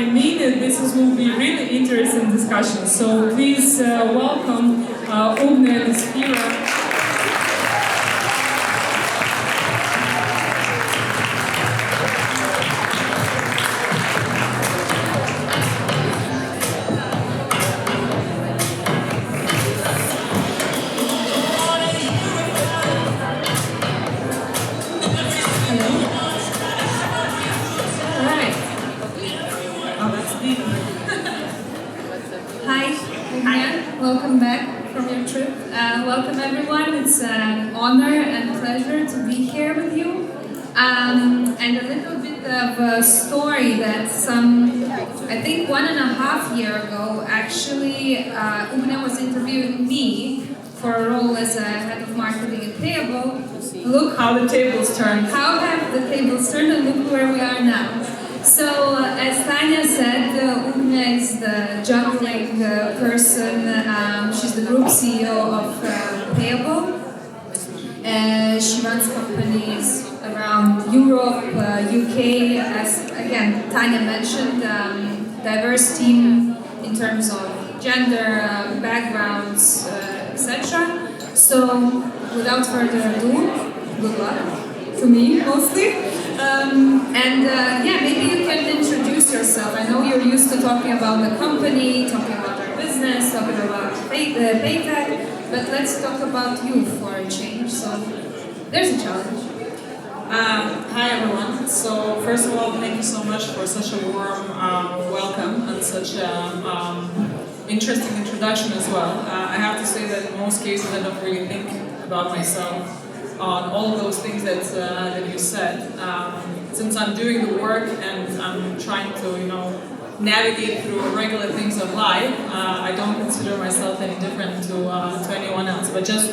I mean it. Will be really interesting discussion. So please welcome Ugne and Spira. Welcome back from your trip. Welcome everyone. It's an honor and pleasure to be here with you. And a little bit of a story that I think 1.5 years ago, actually, Ugne was interviewing me for a role as a head of marketing and payable. Look how the tables turned. How have the tables turned, and look where we are now. So, as Tanya said, Ugne is the juggling person. She's the group CEO of Payable. She runs companies around Europe, UK. As again, Tanya mentioned, diverse team in terms of gender, backgrounds, etc. So, without further ado, good luck to me mostly. Maybe you can introduce yourself. I know you're used to talking about the company, talking about our business, talking about Paytech, but let's talk about you for a change. So there's a challenge. Hi everyone. So first of all, thank you so much for such a warm welcome and such interesting introduction as well. I have to say that in most cases I don't really think about myself on all those things that you said. Since I'm doing the work and I'm trying to, navigate through regular things of life, I don't consider myself any different to anyone else. But just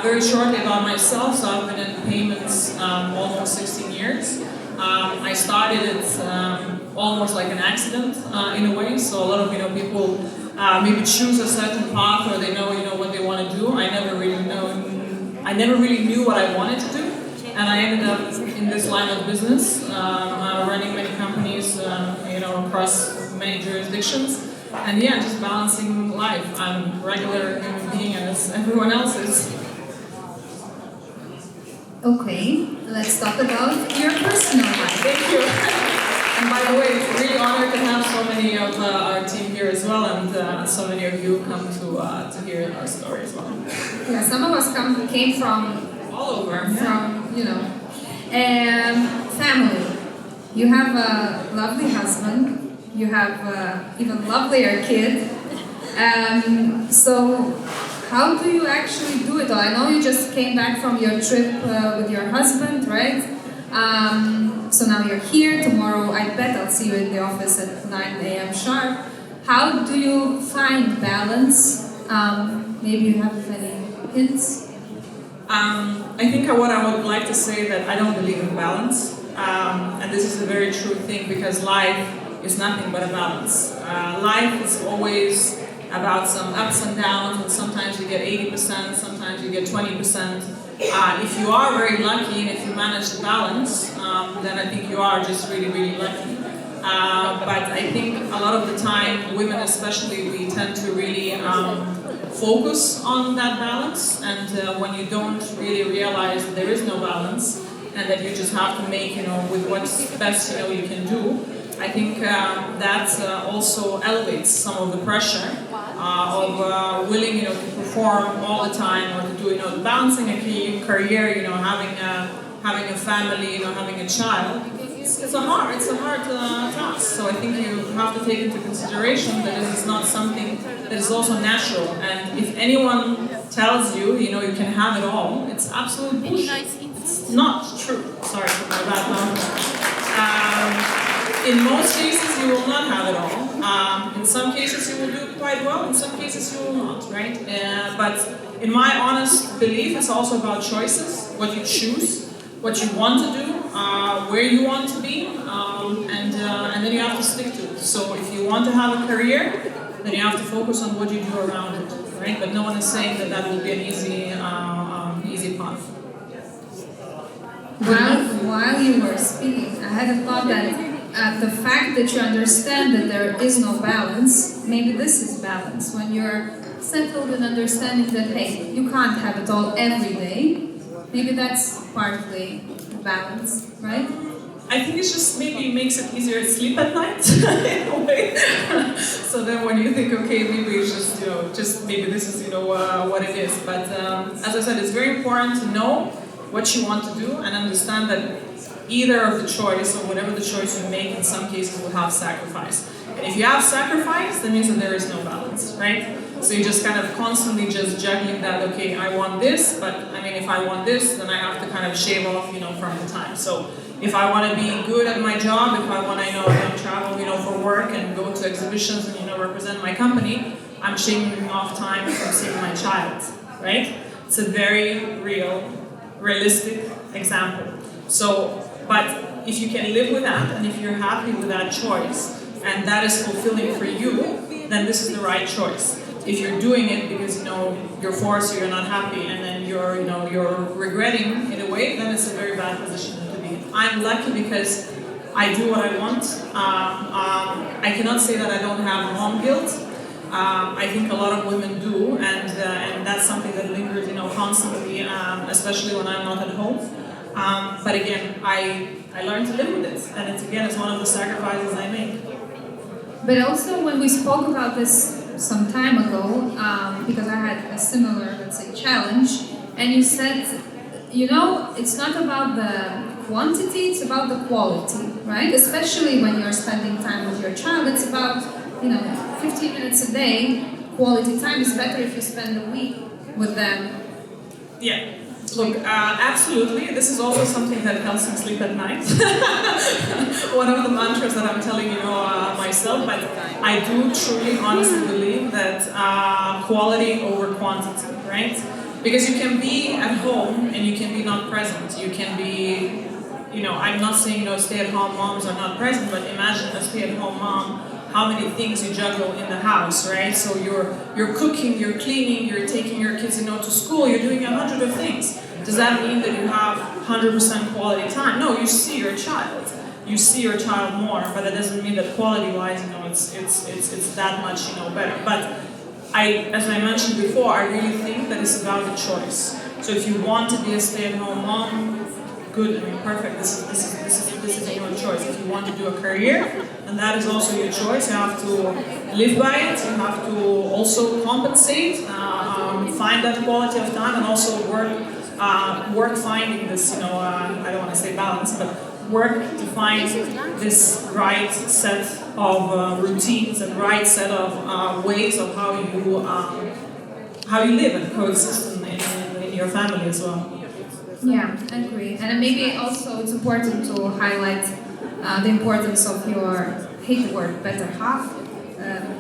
very shortly about myself, so I've been in payments almost 16 years. I started it almost like an accident in a way. So a lot of people maybe choose a certain path, or they know what they want to do. I never really knew what I wanted to do, and I ended up in this line of business, running many companies, across many jurisdictions, and just balancing life. I'm a regular human being as everyone else is. Okay, let's talk about your personal life. Thank you. And by the way, it's really honored to have so many of our team here as well, and so many of you come to hear our story as well. Yeah, some of us came from all over. Family. You have a lovely husband. You have even lovelier kid. So how do you actually do it all? I know you just came back from your trip with your husband, right? So now you're here. Tomorrow, I bet I'll see you in the office at 9 a.m. sharp. How do you find balance? Maybe you have any hints? I think what I would like to say that I don't believe in balance. And this is a very true thing, because life is nothing but a balance. Life is always about some ups and downs, and sometimes you get 80%, sometimes you get 20%. If you are very lucky and if you manage to balance, then I think you are just really, really lucky. But I think a lot of the time, women especially, we tend to really focus on that balance, and when you don't really realize that there is no balance and that you just have to make, with what's best, you can do, I think that also elevates some of the pressure of willing, to perform all the time, or to do, balancing a career, having a family, having a child. It's a hard task. So I think you have to take into consideration that this is not something that is also natural. And if anyone tells you, you can have it all, it's absolute bullshit. It's not true. Sorry for my bad mouth. In most cases, you will not have it all. In some cases, you will do quite well. In some cases, you will not, right? But in my honest belief, it's also about choices, what you choose, what you want to do, where you want to be, and then you have to stick to it. So if you want to have a career, then you have to focus on what you do around it, right? But no one is saying that that will be an easy path. While you were speaking, I had a thought that the fact that you understand that there is no balance, maybe this is balance. When you're settled in understanding that, hey, you can't have it all every day, maybe that's partly balance, right? I think it's just maybe makes it easier to sleep at night in a way. So then when you think, okay, maybe it's just, just maybe this is, what it is. But as I said, it's very important to know what you want to do and understand that either of the choice or whatever the choice you make in some cases will have sacrifice. And if you have sacrifice, that means that there is no balance, right? So you're just kind of constantly just juggling that, okay, I want this, but I mean, if I want this, then I have to kind of shave off, from the time. So if I want to be good at my job, if I want to, travel, for work and go to exhibitions and, represent my company, I'm shaving off time from seeing my child, right? It's a very realistic example. So, but if you can live with that, and if you're happy with that choice, and that is fulfilling for you, then this is the right choice. If you're doing it because you're forced or you're not happy, and then you're regretting in a way, then it's a very bad position to be in. I'm lucky because I do what I want. I cannot say that I don't have mom guilt. I think a lot of women do, and that's something that lingers, constantly, especially when I'm not at home. But again, I learned to live with it, and it's one of the sacrifices I make. But also, when we spoke about this some time ago, because I had a similar, let's say, challenge, and you said, it's not about the quantity, it's about the quality, right? Especially when you're spending time with your child, it's about, 15 minutes a day. Quality time is better if you spend a week with them. Yeah. Look, absolutely. This is also something that helps me sleep at night. One of the mantras that I'm telling myself, but I do truly, honestly believe that quality over quantity, right? Because you can be at home and you can be not present. You can be, I'm not saying stay-at-home moms are not present, but imagine a stay-at-home mom. How many things you juggle in the house, right? So you're cooking, you're cleaning, you're taking your kids, to school, you're doing 100 of things. Does that mean that you have 100% quality time? No, you see your child. You see your child more, but that doesn't mean that quality-wise, it's that much, better. But as I mentioned before, I really think that it's about the choice. So if you want to be a stay-at-home mom, good, perfect. This is your choice. If you want to do a career, and that is also your choice, you have to live by it. You have to also compensate, find that quality of time, and also work finding this. I don't want to say balance, but work to find this right set of routines and right set of ways of how you live and coexist in your family as well. Yeah, I agree. And maybe also it's important to highlight the importance of your, hate the word, better half.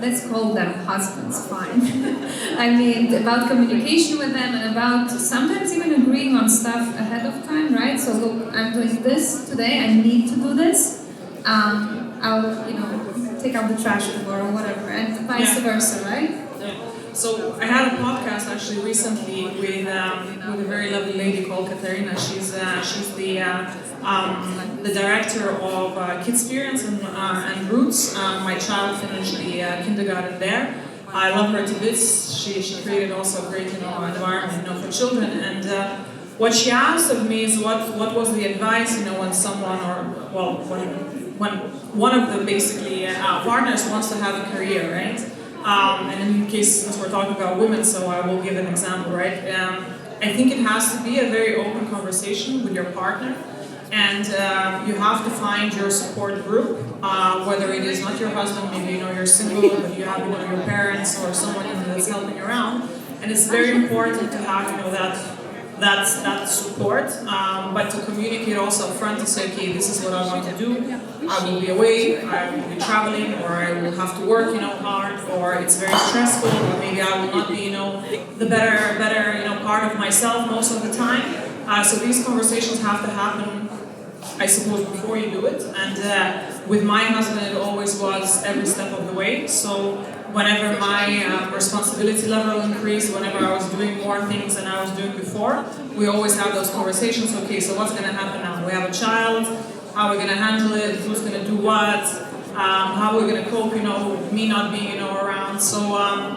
Let's call them husbands, fine. I mean, about communication with them and about sometimes even agreeing on stuff ahead of time, right? So look, I'm doing this today, I need to do this. I'll, take out the trash tomorrow or whatever, and vice versa, right? Yeah. So I had a podcast actually recently with a very lovely lady called Katerina. She's the director of Kids Experience and Roots. My child finished the kindergarten there. I love her to bits. She created also a great environment for children. And what she asked of me is what was the advice when someone when one of the basically partners wants to have a career, right? And in case, since we're talking about women, so I will give an example, right? I think it has to be a very open conversation with your partner, and you have to find your support group, whether it is not your husband, maybe you're single, but you have your parents or someone that's helping you around, and it's very important to have that support, but to communicate also upfront to say, okay, this is what I want to do. I will be away, I will be traveling, or I will have to work, hard, or it's very stressful, or maybe I will not be, the better, part of myself most of the time. So these conversations have to happen, I suppose, before you do it. And with my husband, it always was every step of the way. So whenever my responsibility level increased, whenever I was doing more things than I was doing before, we always have those conversations. Okay, so what's going to happen now? We have a child. how we're gonna handle it, who's gonna do what, how we're gonna cope, with me not being, around. So,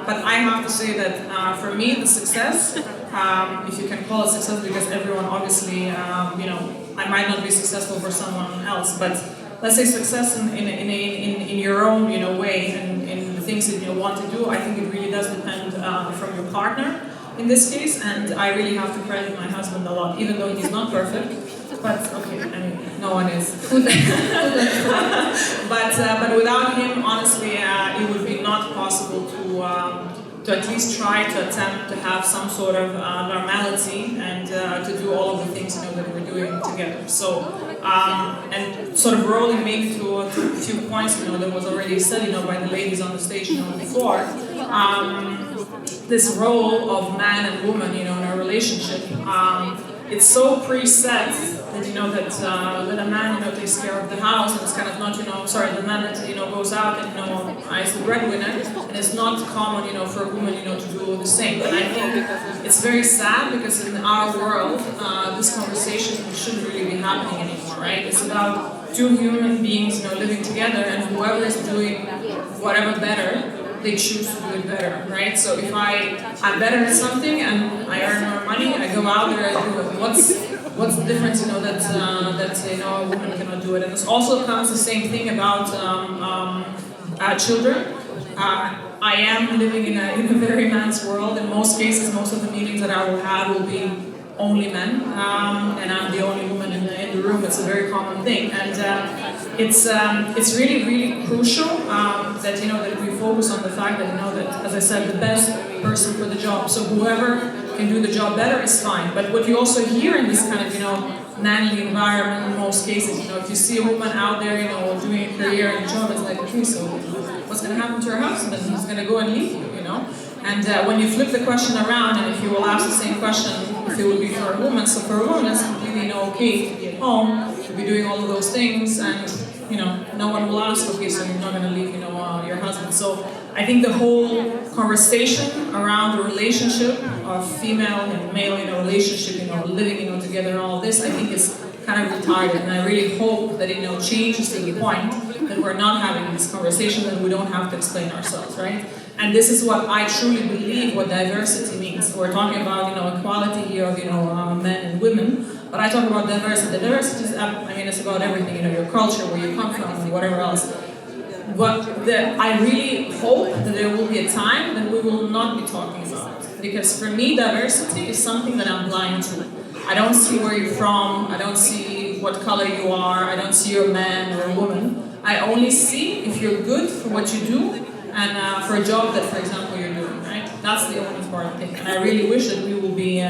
but I have to say that for me, the success, if you can call it success, because everyone obviously, I might not be successful for someone else, but let's say success in your own, way, and in the things that you want to do. I think it really does depend from your partner in this case, and I really have to credit my husband a lot, even though he's not perfect. But okay, I mean, no one is. But without him, honestly, it would be not possible to at least try to attempt to have some sort of normality and to do all of the things that we're doing together. So and sort of rolling maybe to a few points that was already said by the ladies on the stage before. This role of man and woman in a relationship, it's so preset that that a man takes care of the house, and it's kind of not the man that goes out and is the breadwinner, and it's not common for a woman to do the same. And I think it's very sad because in our world this conversation shouldn't really be happening anymore, right? It's about two human beings living together, and whoever is doing whatever better, they choose to do it better, right? So if I'm better at something and I earn more money, I go out there and do it. What's the difference, that a woman cannot do it? And this also comes the same thing about children. I am living in a very man's world. In most cases, most of the meetings that I will have will be only men, and I'm the only woman in the room. It's a very common thing, and it's really, really crucial that that we focus on the fact that that, as I said, the best person for the job. So whoever can do the job better is fine. But what you also hear in this kind of manly environment in most cases, if you see a woman out there doing a career and a job, it's like, okay, so what's going to happen to her husband? He's going to go and leave you, And when you flip the question around, and if you will ask the same question, if it would be for a woman, so for a woman it's completely okay to be at home, to be doing all of those things, and no one will ask, okay, so you're not going to leave your husband. So I think the whole conversation around the relationship of female and male relationship, living together and all of this, I think is kind of retarded, and I really hope that it changes to the point that we're not having this conversation, that we don't have to explain ourselves, right? And this is what I truly believe what diversity means. We're talking about equality here of men and women, but I talk about diversity. Diversity is, it's about everything, your culture, where you come from, and whatever else. I really hope that there will be a time that we will not be talking about it. Because for me, diversity is something that I'm blind to. I don't see where you're from, I don't see what color you are, I don't see you're a man or a woman. I only see if you're good for what you do and for a job that, for example, you're doing, right? That's the only important thing. And I really wish that we will be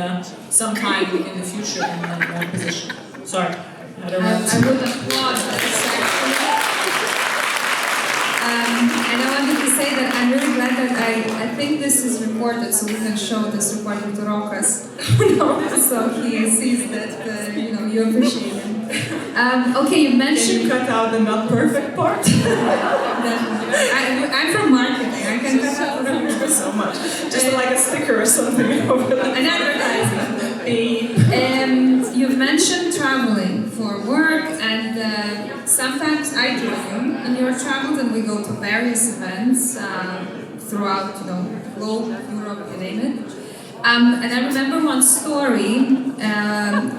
sometime in the future in that position. Sorry. I don't know. I would applaud that. And I wanted to say that I'm really glad that I think this is recorded, so we can show this recording to Rokas, so he sees that you appreciate him. Okay, you mentioned. Can you cut out the not perfect part? I'm from marketing. I can cut out whatever. So much, just like a sticker or something over that. An advertising. You've mentioned traveling for work, and sometimes I join in your travels, and we go to various events throughout, globe, Europe, you name it. And I remember one story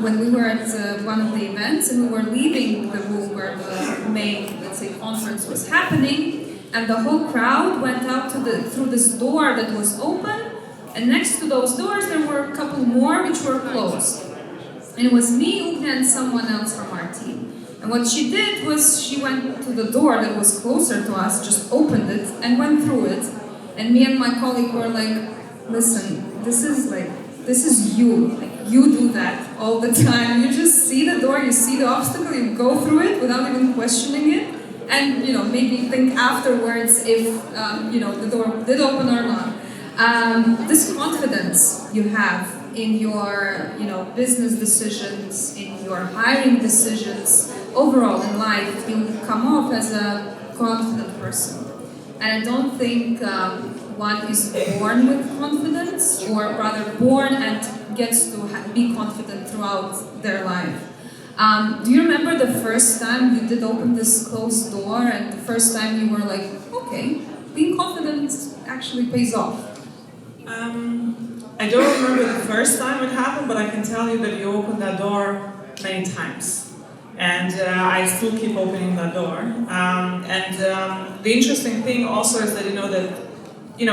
when we were at one of the events, and we were leaving the room where the main, let's say, conference was happening, and the whole crowd went out through this door that was open, and next to those doors there were a couple more which were closed. And it was me, Ugne, and someone else from our team. And what she did was she went to the door that was closer to us, just opened it, and went through it. And me and my colleague were like, listen, this is you. Like, you do that all the time. You just see the door, you see the obstacle, you go through it without even questioning it. And, maybe think afterwards if, the door did open or not. This confidence you have in your, business decisions, in your hiring decisions, overall in life, you come off as a confident person. And I don't think one is born with confidence, or rather born and gets to be confident throughout their life. Do you remember the first time you did open this closed door and the first time you were like, okay, being confident actually pays off? I don't remember the first time it happened, but I can tell you that you opened that door many times. And I still keep opening that door. The interesting thing also is that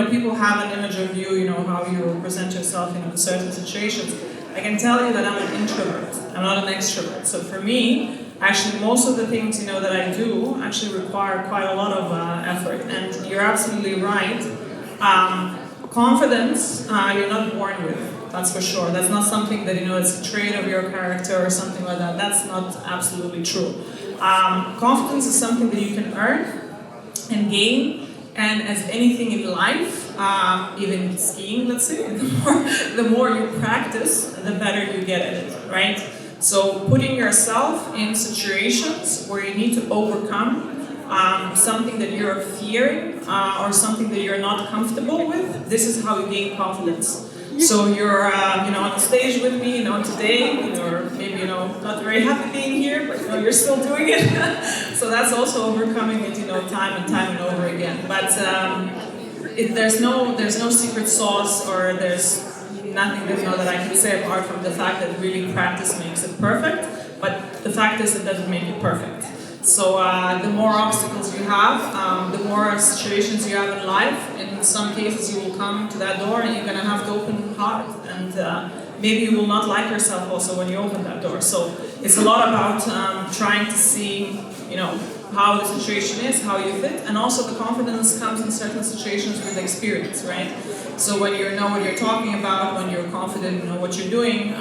people have an image of you, how you present yourself in certain situations. I can tell you that I'm an introvert. I'm not an extrovert. So for me, actually, most of the things that I do actually require quite a lot of effort. And you're absolutely right. Confidence, you're not born with. That's for sure. That's not something that it's a trait of your character or something like that. That's not absolutely true. Confidence is something that you can earn and gain, and as anything in life, even skiing, let's say, the more you practice, the better you get at it, right? So putting yourself in situations where you need to overcome something that you're fearing or something that you're not comfortable with, this is how you gain confidence. So you're, on the stage with me, today, or maybe, not very happy being here, but you're still doing it. So that's also overcoming it, time and over again. But there's no secret sauce, or there's nothing that I can say apart from the fact that really practice makes it perfect. But the fact is, it doesn't make it perfect. So the more obstacles you have, the more situations you have in life, in some cases you will come to that door and you're going to have to open hard, and maybe you will not like yourself also when you open that door. So it's a lot about trying to see, how the situation is, how you fit, and also the confidence comes in certain situations with experience, right? So when you know what you're talking about, when you're confident, what you're doing,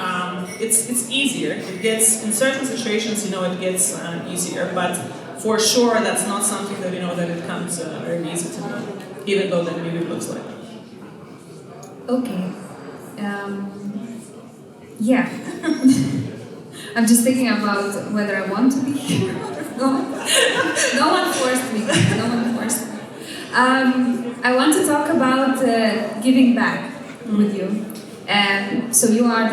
it's easier. It gets, in certain situations, it gets easier, but for sure that's not something that, that it comes very easy to do, even though that maybe it looks like. Okay. Yeah. I'm just thinking about whether I want to be here or not. No one forced me. I want to talk about giving back with you. And so you are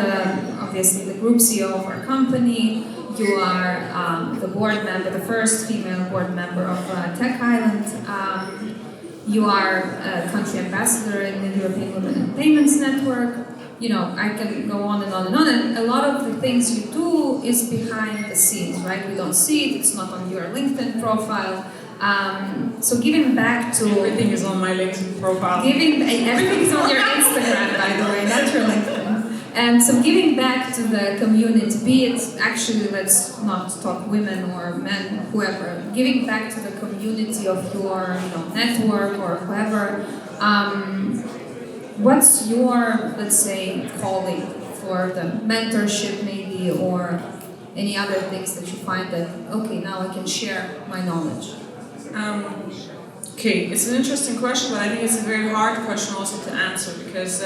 obviously the group CEO of our company. You are the board member, the first female board member of Tech Island. You are a country ambassador in the European Women in Payments Network. I can go on and on and on. And a lot of the things you do is behind the scenes, right? We don't see it. It's not on your LinkedIn profile. So giving back to... Everything is on my LinkedIn profile. Everything is on your Instagram, by the way, not your LinkedIn. And so giving back to the community, be it actually, let's not talk women or men, whoever, giving back to the community of your network or whoever. What's your, let's say, calling for the mentorship maybe, or any other things that you find that, okay, now I can share my knowledge? Okay, it's an interesting question, but I think it's a very hard question also to answer, because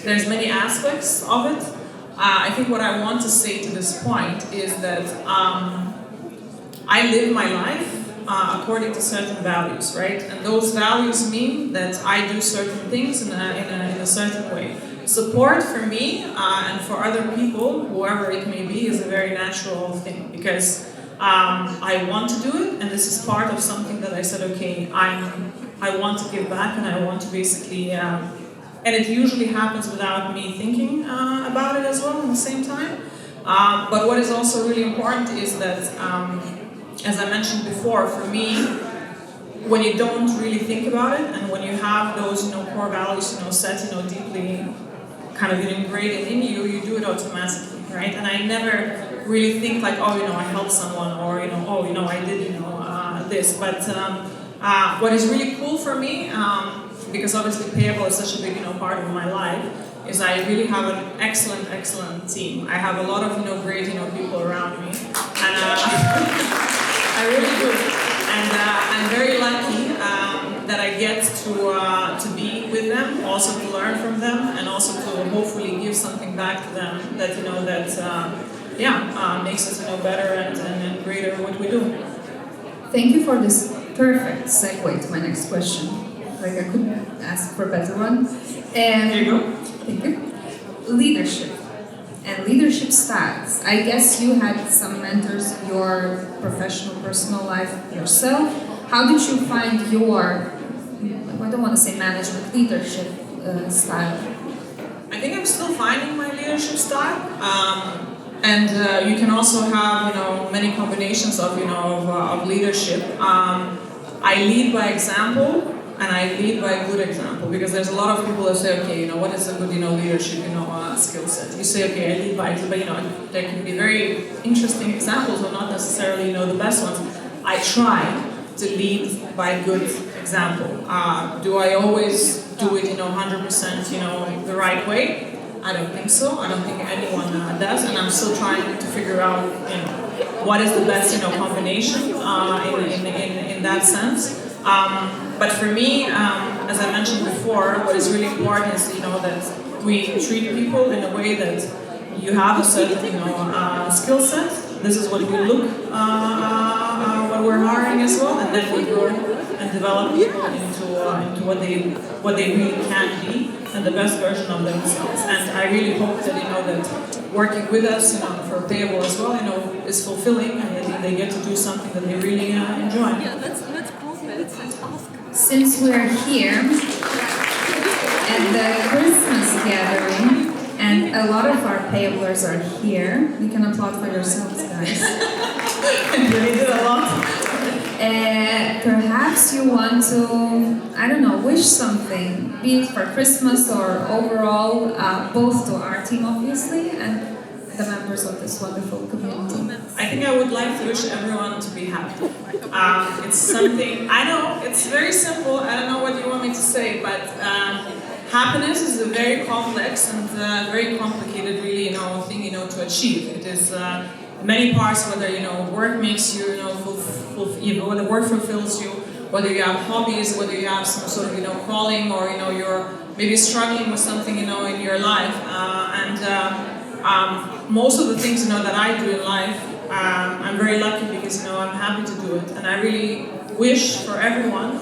there's many aspects of it. I think what I want to say to this point is that I live my life according to certain values, right? And those values mean that I do certain things in a certain way. Support for me and for other people, whoever it may be, is a very natural thing, because I want to do it, and this is part of something that I said, okay, I want to give back, and I want to basically, and it usually happens without me thinking about it as well at the same time. But what is also really important is that, as I mentioned before, for me, when you don't really think about it, and when you have those core values set deeply kind of ingrained in you, you do it automatically, right? And I never really think like, I helped someone, or I did this. But what is really cool for me, because obviously payable is such a big part of my life, is I really have an excellent team. I have a lot of great people around me, and I really do. And I'm very lucky that I get to be with them, also to learn from them, and also to hopefully give something back to them that makes us better and greater what we do. Thank you for this perfect segue to my next question. Like, I couldn't ask for a better one. There you go. Thank you. Leadership. and leadership styles. I guess you had some mentors in your professional, personal life yourself. How did you find your, I don't want to say management, leadership style? I think I'm still finding my leadership style, and you can also have many combinations of of leadership. I lead by example, and I lead by a good example, because there's a lot of people that say, okay, what is a good leadership skill set? You say, okay, I lead by example, but there can be very interesting examples, but not necessarily the best ones. I try to lead by good example. Do I always do it 100% the right way? I don't think so. I don't think anyone does, and I'm still trying to figure out what is the best combination in that sense. But for me, as I mentioned before, what is really important is that we treat people in a way that you have a certain skill set. This is what we look when we're hiring as well, and then we grow and develop people into what they really can be and the best version of themselves. And I really hope that that working with us for payable as well is fulfilling, and that they get to do something that they really enjoy. Yeah, let's prove it. Let's ask. Since we're here at the Christmas gathering, and a lot of our payablers are here, you can applaud for yourselves, guys. They did a lot. Perhaps you want to, wish something, be it for Christmas or overall, both to our team, obviously, and the members of this wonderful community. I think I would like to wish everyone to be happy. It's something, I know, it's very simple, I don't know what you want me to say, but happiness is a very complex and very complicated, really, thing, to achieve. It is many parts, whether, work makes you, whether work fulfills you, whether you have hobbies, whether you have some sort of, calling, or, you're maybe struggling with something, in your life. Most of the things, that I do in life, I'm very lucky because, I'm happy to do it. And I really wish for everyone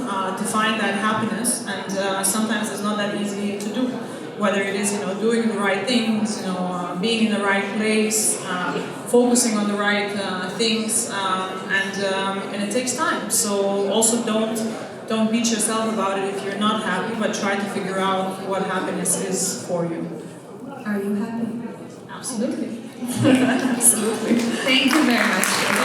to find that happiness, and sometimes it's not that easy to do. Whether it is, doing the right things, being in the right place, focusing on the right things, and it takes time. So also don't beat yourself about it if you're not happy, but try to figure out what happiness is for you. Are you happy? Absolutely. Absolutely. Thank you very much.